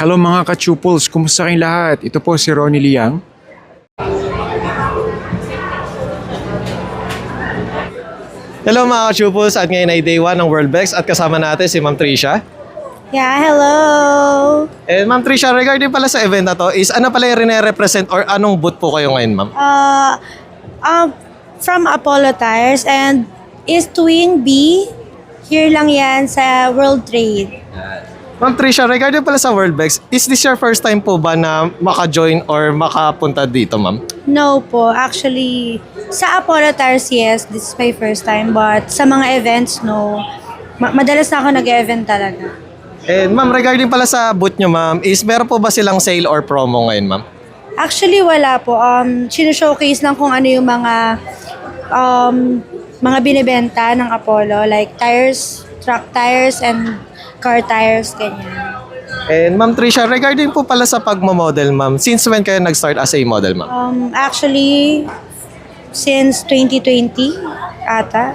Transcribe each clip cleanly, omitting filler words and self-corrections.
Hello mga ka-chuples, kumusta kayong lahat? Ito po si Ronnie Liang. Hello mga ka-chuples, at ngayon ay day 1 ng Worldbex at kasama natin si Ma'am Tricia. Yeah, hello! And Ma'am Tricia, regarding pala sa event na to, is ano pala yung rene-represent or anong booth po kayo ngayon, Ma'am? From Apollo Tires and is Twin B. Here lang yan sa World Trade. Ma'am Tricia, regarding pala sa Worldbex, is this your first time po ba na maka-join or makapunta dito, Ma'am? No po, actually, sa Apollo Tires, yes, this is my first time. But sa mga events, no. Madalas na ako nag-event talaga. And Ma'am, regarding pala sa booth nyo, Ma'am, is meron po ba silang sale or promo ngayon, Ma'am? Actually, wala po. Sino-showcase lang kung ano yung mga binibenta ng Apollo. Like tires, truck tires, and car tires, ganyan. And Ma'am Tricia, regarding po pala sa pagmamodel, Ma'am, since when kayo nag-start as a model, Ma'am? Actually, since 2020 ata.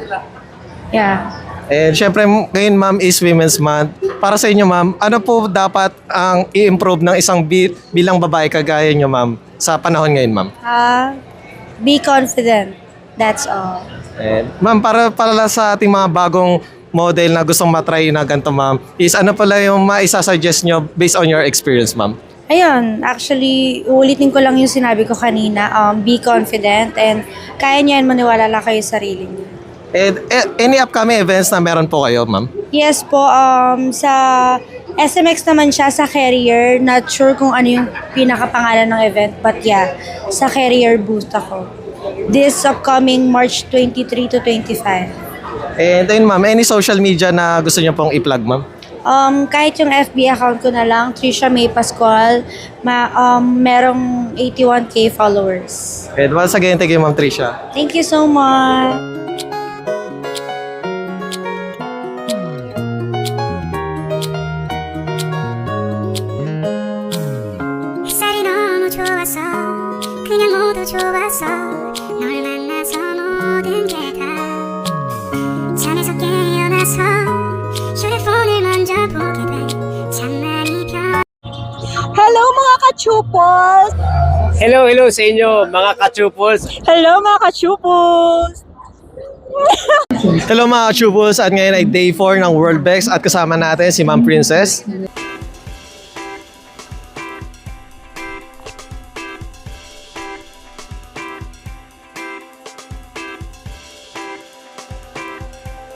Yeah. And syempre, ngayon, Ma'am, is Women's Month. Para sa inyo, Ma'am, ano po dapat ang i-improve ng isang bilang babae kagaya nyo, Ma'am, sa panahon ngayon, Ma'am? Be confident. That's all. And Ma'am, para pala sa ating mga bagong model na gustong matry na ganito, Ma'am, is ano pala yung maisa-suggest nyo based on your experience, Ma'am? Ayun, actually, uulitin ko lang yung sinabi ko kanina. Be confident and kaya niyo yan, maniwala lang kayo sa sarili niyo. And any upcoming events na meron po kayo, Ma'am? Yes po, sa SMX naman siya, sa Carrier. Not sure kung ano yung pinakapangalan ng event, but yeah, sa Carrier booth ako. This upcoming March 23 to 25. And ayun, Ma'am, any social media na gusto nyo pong i-plug, Ma'am? Kahit yung FB account ko na lang, Tricia May Pascual, merong 81K followers. And once again, thank you, Ma'am Tricia. Thank you so much! 햇살이 너무 좋아서 그냥 모두 좋아서 널 만나서 모든 게 다 잠에서 깨어나서 휴대폰을 먼저 보게 돼 잠만이 편 Hello mga ka-chupos! Hello sa inyo mga ka-chupos. Hello mga ka-chupos! Hello mga ka-chupos, at ngayon ay day 4 ng Worldbex at kasama natin si Ma'am Princess.